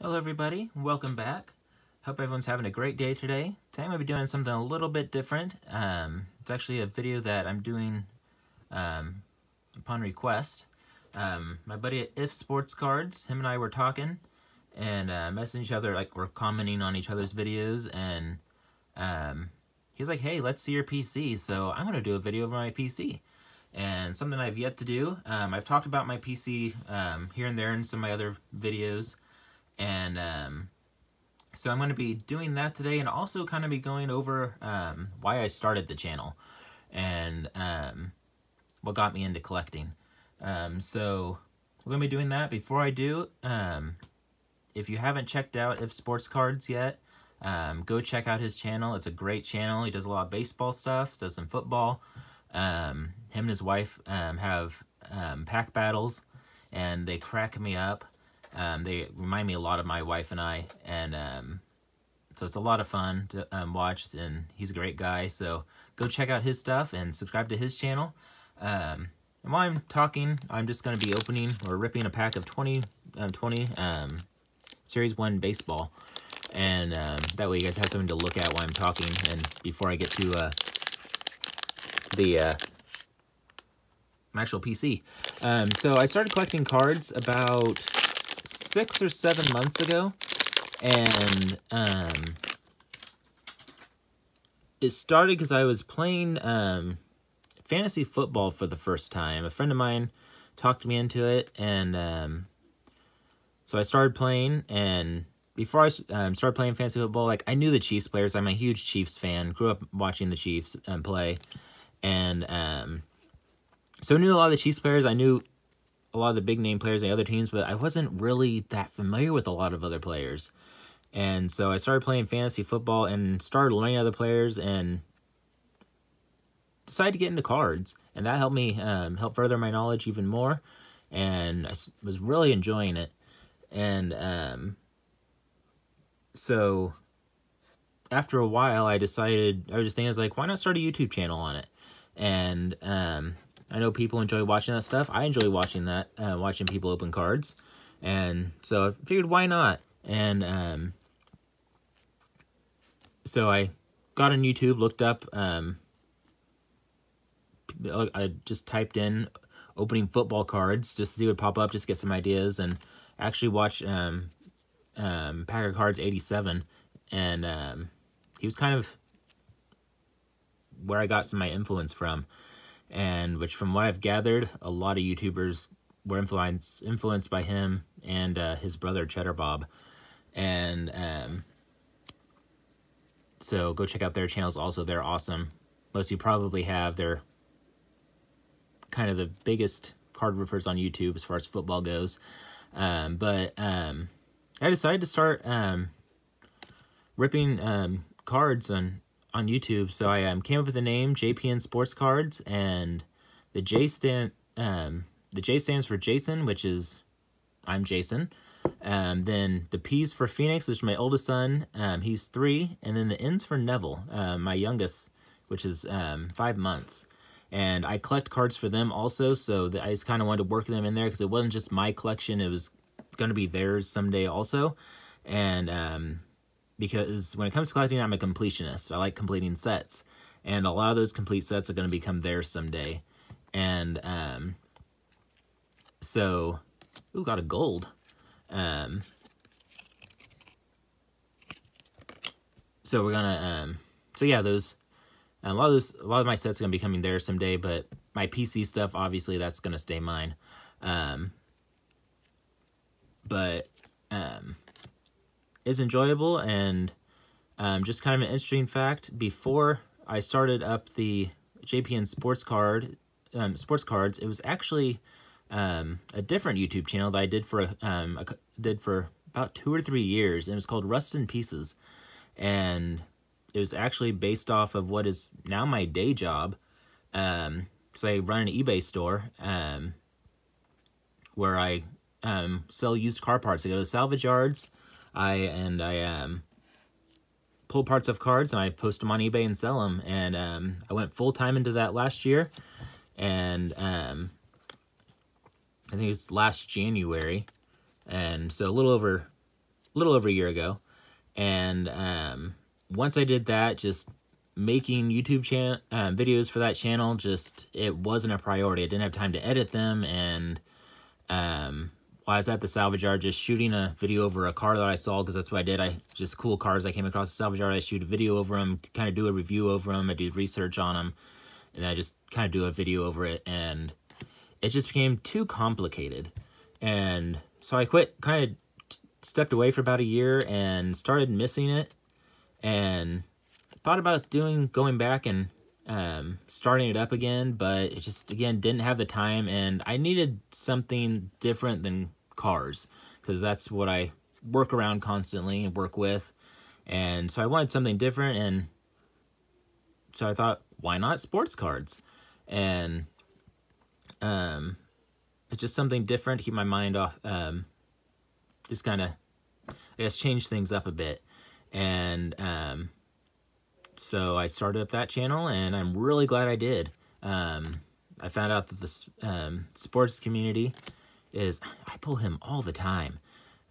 Hello everybody, welcome back. Hope everyone's having a great day today. Today I'm going to be doing something a little bit different. It's actually a video that I'm doing upon request. My buddy at If Sports Cards, him and I were talking and messaging each other, like we're commenting on each other's videos, and he was like, hey, let's see your PC. So I'm going to do a video of my PC. And something I've yet to do. I've talked about my PC here and there in some of my other videos. And so I'm going to be doing that today, and also kind of be going over why I started the channel and what got me into collecting. So we're going to be doing that. Before I do, if you haven't checked out If Sports Cards yet, go check out his channel. It's a great channel. He does a lot of baseball stuff, does some football. Him and his wife have pack battles, and they crack me up. They remind me a lot of my wife and I, and so it's a lot of fun to watch, and he's a great guy, so go check out his stuff and subscribe to his channel. And while I'm talking, I'm just going to be opening or ripping a pack of 20 Series 1 baseball, and that way you guys have something to look at while I'm talking, and before I get to the my actual PC. So I started collecting cards about 6 or 7 months ago, and it started because I was playing fantasy football for the first time. A friend of mine talked me into it, and so I started playing. And before I started playing fantasy football, like, I knew the Chiefs players. I'm a huge Chiefs fan. Grew up watching the Chiefs play, and so I knew a lot of the Chiefs players. I knew a lot of the big name players and other teams, but I wasn't really that familiar with a lot of other players. And so I started playing fantasy football and started learning other players, and decided to get into cards. And that helped me help further my knowledge even more. And I was really enjoying it. And so after a while, I decided, I was just thinking, I was like, why not start a YouTube channel on it? And I know people enjoy watching that stuff. I enjoy watching that, watching people open cards. And so I figured, why not? And so I got on YouTube, looked up, I just typed in opening football cards just to see what would pop up, just get some ideas, and actually watched Pack of Cards 87. And he was kind of where I got some of my influence from. And which, from what I've gathered, a lot of YouTubers were influenced by him and his brother Cheddar Bob. And so go check out their channels also. They're awesome. Most of you probably have. They're kind of the biggest card rippers on YouTube as far as football goes. But I decided to start ripping cards on YouTube. So I came up with the name JPN Sports Cards, and the J stands for Jason, which is I'm Jason. Then the P's for Phoenix, which is my oldest son. He's 3, and then the N's for Neville, my youngest, which is 5 months. And I collect cards for them also, so I just kind of wanted to work them in there because it wasn't just my collection; it was going to be theirs someday also. And because when it comes to collecting, I'm a completionist. I like completing sets. And a lot of those complete sets are going to become theirs someday. And so, ooh, got a gold. So we're gonna, so yeah, those, a lot of my sets are going to be coming there someday, but my PC stuff, obviously, that's going to stay mine. But it's enjoyable, and just kind of an interesting fact. Before I started up the JPN Sports Cards, it was actually a different YouTube channel that I did for about 2 or 3 years, and it was called Rust in Pieces, and it was actually based off of what is now my day job. So I run an eBay store where I sell used car parts. I go to salvage yards. I pull parts of cards, and I post them on eBay and sell them. And I went full time into that last year, and I think it was last January, and so a little over little over a year ago. And once I did that, just making YouTube videos for that channel, just it wasn't a priority. I didn't have time to edit them, and while I was at the salvage yard just shooting a video over a car that I saw, because that's what I did. Just cool cars I came across the salvage yard, I shoot a video over them, kind of do a review over them, I do research on them, and I just kind of do a video over it, and it just became too complicated. And so I quit, kind of stepped away for about a year and started missing it, and thought about going back and starting it up again, but it just, again, didn't have the time, and I needed something different than cars, because that's what I work around constantly and work with. And so I wanted something different, and so I thought, why not sports cards? And it's just something different to keep my mind off, just kind of, I guess, change things up a bit. And so I started up that channel, and I'm really glad I did. I found out that the sports community is, I pull him all the time.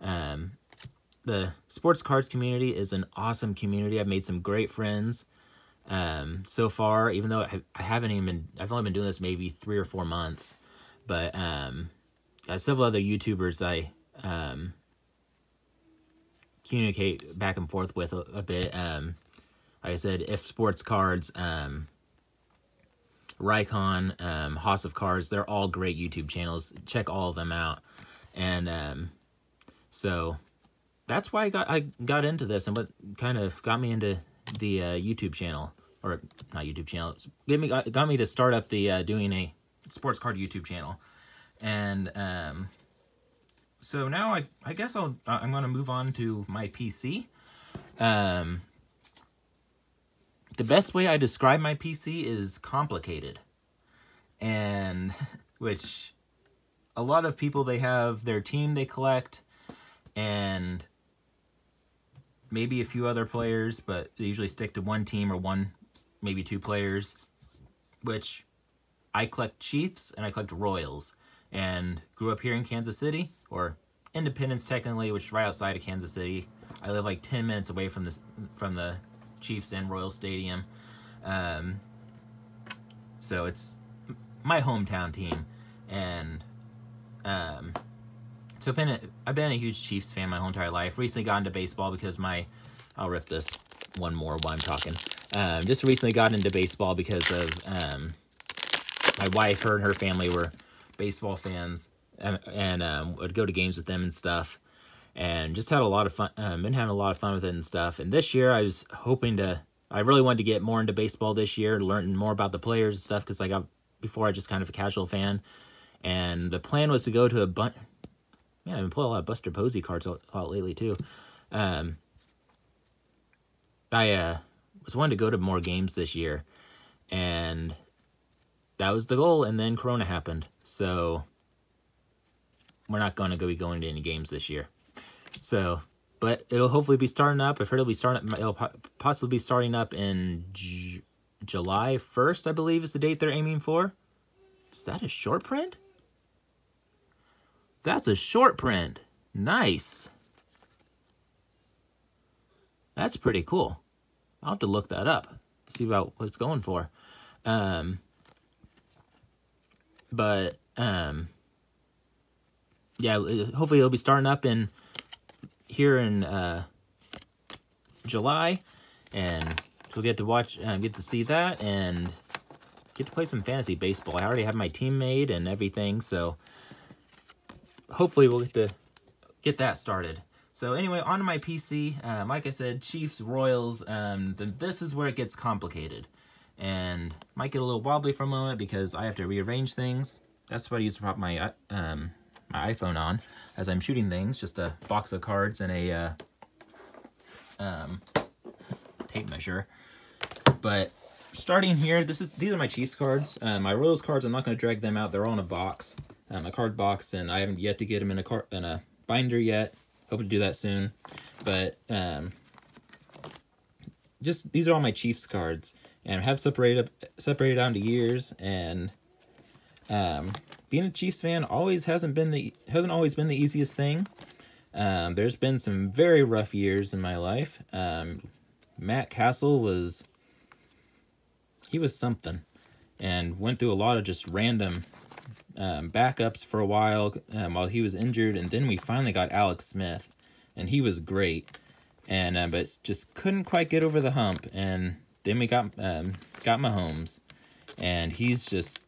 The sports cards community is an awesome community. I've made some great friends so far, even though I've only been doing this maybe 3 or 4 months. But several other YouTubers I communicate back and forth with a bit. Like I said, If Sports Cards, Rycon, House of Cards, they're all great YouTube channels. Check all of them out. And so that's why I got into this, and what kind of got me into the YouTube channel, or not YouTube channel, got me to start up the doing a sports card YouTube channel. And so now I guess I'm going to move on to my PC. The best way I describe my PC is complicated. And which a lot of people, they have their team they collect, and maybe a few other players, but they usually stick to one team or maybe 2 players, which I collect Chiefs and I collect Royals, and grew up here in Kansas City, or Independence technically, which is right outside of Kansas City. I live like 10 minutes away from the Chiefs and Royals Stadium. So it's my hometown team. And so I've been a huge Chiefs fan my whole entire life. Recently got into baseball because I'll rip this one more while I'm talking. Just recently got into baseball because of my wife. Her and her family were baseball fans, and would go to games with them and stuff, and just had a lot of fun. Been having a lot of fun with it and stuff. And this year I was I really wanted to get more into baseball this year, learn more about the players and stuff, because before I just kind of a casual fan, and the plan was to go to I've been pulling a lot of Buster Posey cards out lately too. I was wanting to go to more games this year, and that was the goal, and then Corona happened, so we're not going to be going to any games this year. So, but it'll hopefully be starting up. I've heard it'll possibly be starting up in July 1st, I believe is the date they're aiming for. Is that a short print? That's a short print. Nice. That's pretty cool. I'll have to look that up, see about what it's going for. Yeah, hopefully it'll be starting up here in July, and we'll get to see that, and get to play some fantasy baseball. I already have my team made and everything, so hopefully we'll get that started. So anyway, on to my PC. Like I said, Chiefs, Royals, then this is where it gets complicated. And might get a little wobbly for a moment because I have to rearrange things. That's what I use to prop my iPhone on as I'm shooting things. Just a box of cards and a tape measure. But starting here, these are my Chiefs cards. My Royals cards, I'm not going to drag them out. They're all in a box, a card box, and I haven't yet to get them in a binder yet. Hope to do that soon. But just these are all my Chiefs cards, and I have separated out into years. And being a Chiefs fan hasn't always been the easiest thing. There's been some very rough years in my life. Matt Castle was something, and went through a lot of just random backups for a while he was injured, and then we finally got Alex Smith, and he was great, and but just couldn't quite get over the hump. And then we got Mahomes, and he's just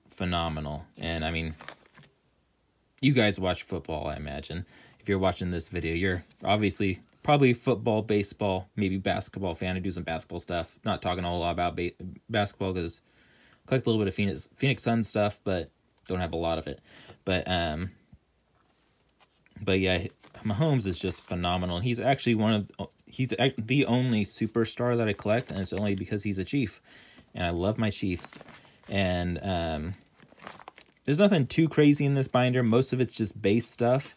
phenomenal. And I mean, you guys watch football, I imagine. If you're watching this video, you're obviously probably football, baseball, maybe basketball fan. I do some basketball stuff. Not talking a whole lot about basketball because I collect a little bit of Phoenix Suns stuff, but don't have a lot of it. But yeah, Mahomes is just phenomenal. He's actually he's the only superstar that I collect, and it's only because he's a Chief, and I love my Chiefs. And there's nothing too crazy in this binder. Most of it's just base stuff.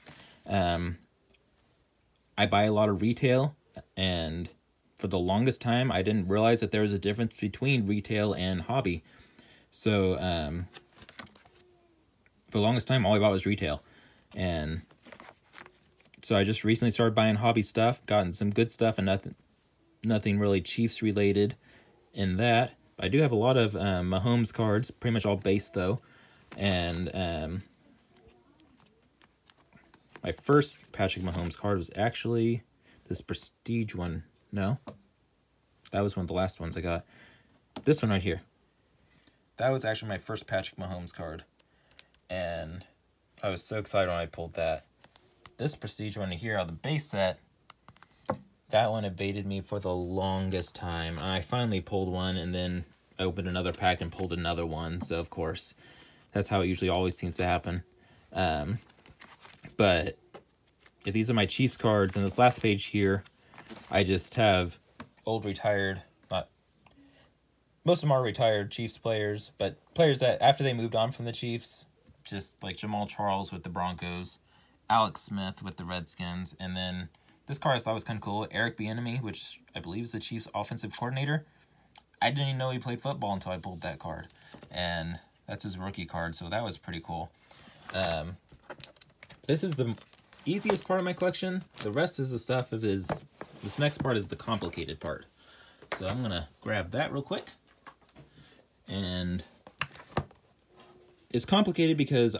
I buy a lot of retail, and for the longest time, I didn't realize that there was a difference between retail and hobby. So, for the longest time, all I bought was retail. And so I just recently started buying hobby stuff, gotten some good stuff, and nothing really Chiefs related in that. But I do have a lot of Mahomes cards, pretty much all base though. And my first Patrick Mahomes card was actually this Prestige one. No, that was one of the last ones I got. This one right here. That was actually my first Patrick Mahomes card. And I was so excited when I pulled that. This Prestige one here on the base set, that one evaded me for the longest time. And I finally pulled one, and then I opened another pack and pulled another one. So, of course, that's how it usually always seems to happen. But yeah, these are my Chiefs cards. And this last page here, I just have old retired, most of them are retired Chiefs players, but players that after they moved on from the Chiefs, just like Jamal Charles with the Broncos, Alex Smith with the Redskins, and then this card I thought was kind of cool, Eric Bieniemy, which I believe is the Chiefs offensive coordinator. I didn't even know he played football until I pulled that card, and that's his rookie card, so that was pretty cool. This is the easiest part of my collection. The rest is the stuff of this next part is the complicated part. So I'm going to grab that real quick. And it's complicated because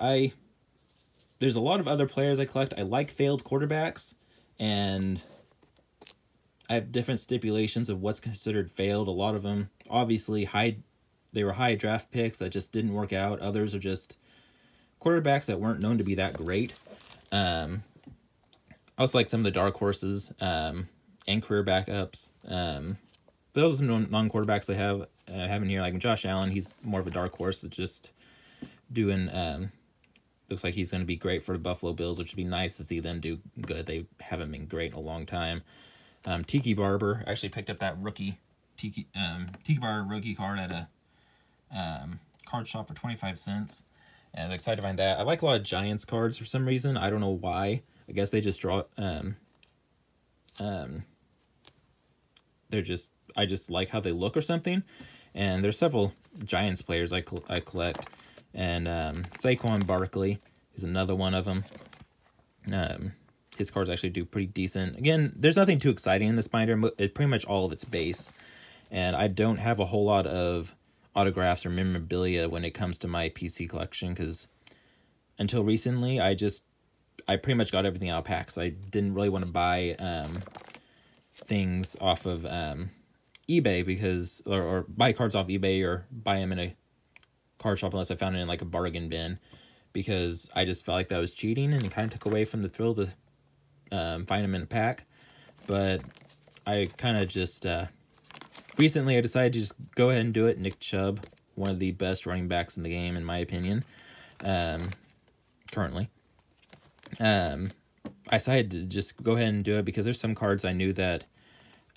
there's a lot of other players I collect. I like failed quarterbacks, and I have different stipulations of what's considered failed. A lot of them, obviously, they were high draft picks that just didn't work out. Others are just quarterbacks that weren't known to be that great. I also like some of the dark horses and career backups. Those are some non-quarterbacks I have in here, like Josh Allen. He's more of a dark horse, just doing. Looks like he's going to be great for the Buffalo Bills, which would be nice to see them do good. They haven't been great in a long time. Tiki Barber, I actually picked up that rookie Tiki Barber rookie card at a card shop for 25 cents. And I'm excited to find that. I like a lot of Giants cards for some reason. I don't know why. I guess they just draw. I just like how they look or something. And there's several Giants players I collect. And Saquon Barkley is another one of them. His cards actually do pretty decent. Again, there's nothing too exciting in this binder. Pretty much all of it's base. And I don't have a whole lot of autographs or memorabilia when it comes to my PC collection, because until recently I pretty much got everything out of packs. I didn't really want to buy things off of eBay because or buy cards off eBay or buy them in a card shop unless I found it in like a bargain bin, because I just felt like that was cheating and it kind of took away from the thrill to find them in a pack. But I kind of just recently I decided to just go ahead and do it. Nick Chubb, one of the best running backs in the game in my opinion, currently. I decided to just go ahead and do it because there's some cards I knew that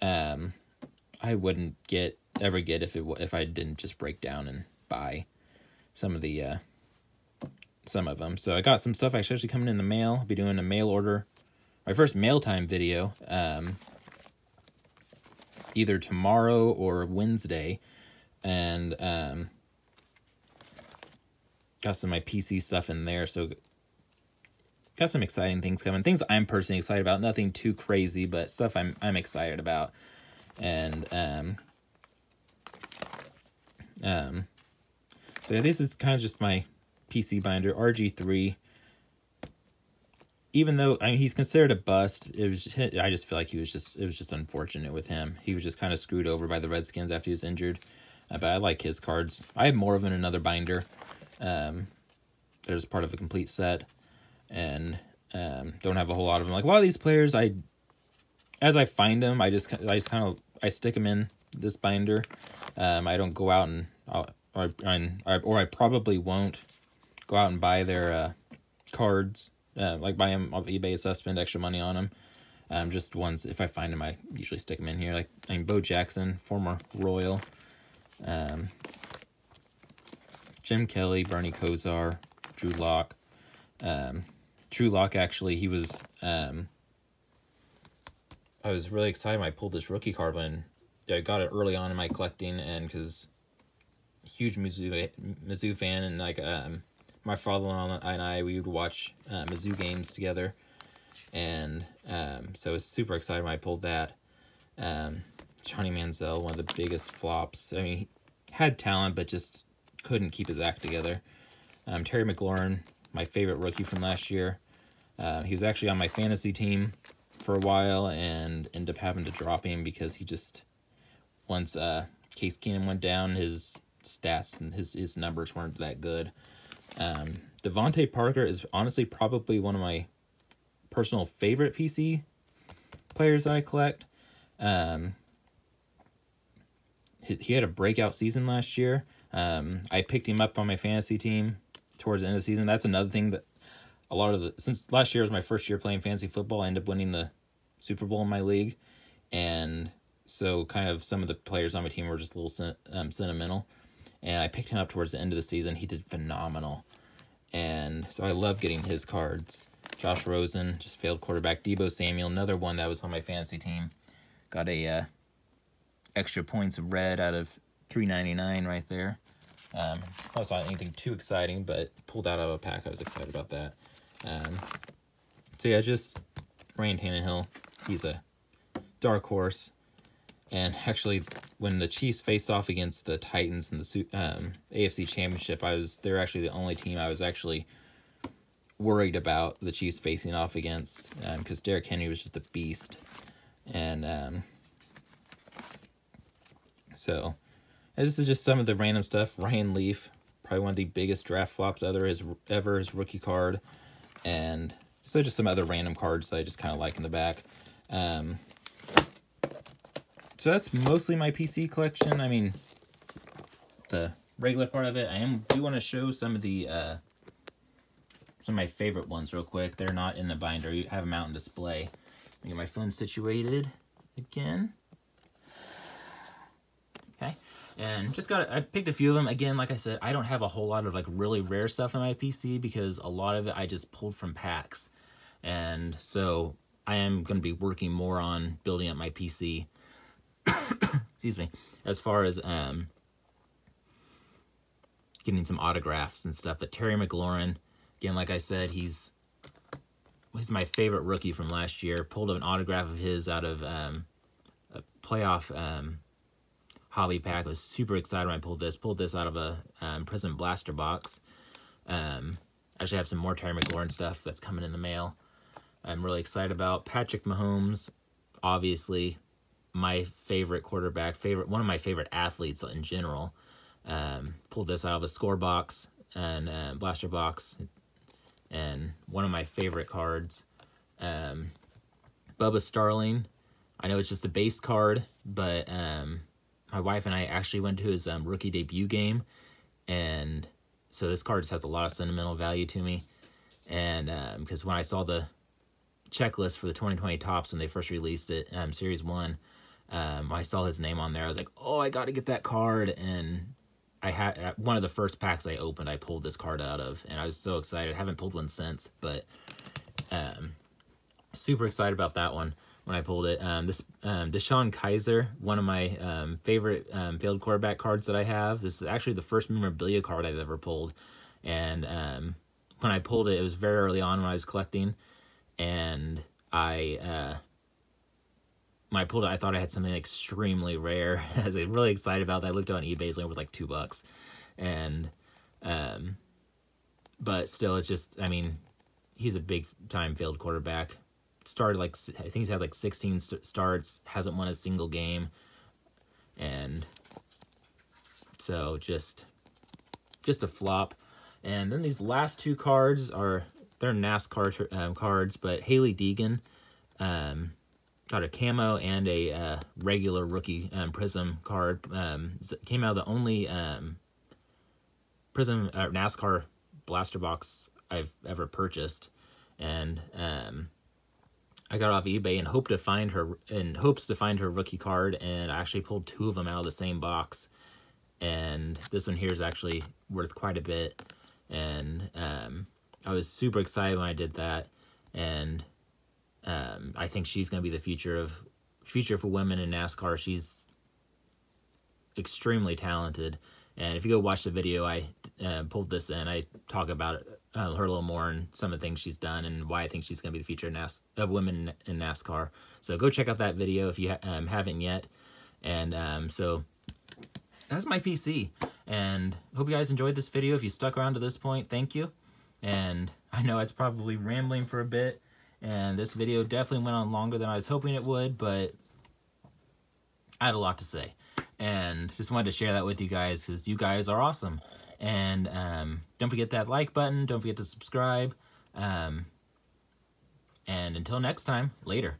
I wouldn't ever get if I didn't just break down and buy some of them. So I got some stuff actually coming in the mail. I'll be doing a mail order, my first mail time video, either tomorrow or Wednesday, and got some of my PC stuff in there. So got some exciting things coming. Things I'm personally excited about. Nothing too crazy, but stuff I'm excited about. And so yeah, this is kind of just my PC binder, RG3. Even though he's considered a bust, I just feel like it was just unfortunate with him. He was just kind of screwed over by the Redskins after he was injured. But I like his cards. I have more of in another binder. There's part of a complete set, and don't have a whole lot of them. Like a lot of these players, as I find them, I stick them in this binder. I don't go out and or I probably won't go out and buy their cards. Like buy them off eBay, stuff, spend extra money on them. Just ones, if I find them, I usually stick them in here. Like, Bo Jackson, former Royal. Jim Kelly, Bernie Kosar, Drew Lock. Drew Lock, actually, he was... I was really excited when I pulled this rookie card when I got it early on in my collecting, and because huge Mizzou fan, and like my father-in-law and I, we would watch Mizzou games together, and so I was super excited when I pulled that. Johnny Manziel, one of the biggest flops. I mean, he had talent, but just couldn't keep his act together. Terry McLaurin, my favorite rookie from last year. He was actually on my fantasy team for a while, and ended up having to drop him because he just, once Case Keenum went down, his stats and his numbers weren't that good. Devontae Parker is honestly probably one of my personal favorite PC players that I collect. He had a breakout season last year. I picked him up on my fantasy team towards the end of the season. That's another thing that since last year was my first year playing fantasy football, I ended up winning the Super Bowl in my league. And so kind of some of the players on my team were just a little sentimental. And I picked him up towards the end of the season. He did phenomenal. And so I love getting his cards. Josh Rosen, just failed quarterback. Deebo Samuel, another one that was on my fantasy team. Got a extra points of red out of $3.99 right there. It's not anything too exciting, but pulled out of a pack. I was excited about that. So yeah, just Ryan Tannehill. He's a dark horse. And actually, when the Chiefs faced off against the Titans in the AFC Championship, they're actually the only team I was actually worried about the Chiefs facing off against, because Derrick Henry was just a beast. And so this is just some of the random stuff. Ryan Leaf, probably one of the biggest draft flops ever, his rookie card. And so just some other random cards that I just kind of like in the back. So that's mostly my PC collection. I mean, the regular part of it. I do want to show some of my favorite ones real quick. They're not in the binder. You have them out in display. Let me get my phone situated again. Okay, and I picked a few of them. Again, like I said, I don't have a whole lot of like really rare stuff on my PC because a lot of it I just pulled from packs, and so I am going to be working more on building up my PC. Excuse me, as far as getting some autographs and stuff. But Terry McLaurin, again, like I said, he's my favorite rookie from last year. Pulled an autograph of his out of a playoff hobby pack. I was super excited when I pulled this out of a Prism Blaster box. Actually have some more Terry McLaurin stuff that's coming in the mail. I'm really excited about Patrick Mahomes, obviously my favorite quarterback, one of my favorite athletes in general. Pulled this out of a score box and blaster box, and one of my favorite cards. Bubba Starling. I know it's just a base card, but my wife and I actually went to his rookie debut game, and so this card just has a lot of sentimental value to me. And because when I saw the checklist for the 2020 Topps when they first released it, Series 1, I saw his name on there. I was like, oh, I got to get that card. And I had one of the first packs I opened, I pulled this card out of, and I was so excited. I haven't pulled one since, but super excited about that one when I pulled it. This Deshaun Kaiser, one of my favorite failed quarterback cards that I have. This is actually the first memorabilia card I've ever pulled, and when I pulled it, it was very early on when I was collecting, and when I pulled it, I thought I had something extremely rare. I was really excited about that. I looked on eBay, it's only worth like $2, and but still, it's just, I mean, he's a big time failed quarterback. Started like, I think he's had like 16 starts, hasn't won a single game, and so just a flop. And then these last two cards they're NASCAR cards, but Hailie Deegan got a camo and a regular rookie Prism card. Came out of the only Prism NASCAR blaster box I've ever purchased, and I got off eBay in hopes to find her rookie card, and I actually pulled 2 of them out of the same box. And this one here is actually worth quite a bit, and I was super excited when I did that, and I think she's going to be the future for women in NASCAR. She's extremely talented, and if you go watch the video, I pulled this in. I talk about her a little more and some of the things she's done and why I think she's going to be the future of women in NASCAR. So go check out that video if you haven't yet. And so that's my PC, and hope you guys enjoyed this video. If you stuck around to this point, thank you. And I know I was probably rambling for a bit, and this video definitely went on longer than I was hoping it would, but I had a lot to say, and just wanted to share that with you guys because you guys are awesome. And don't forget that like button, don't forget to subscribe, and until next time, later.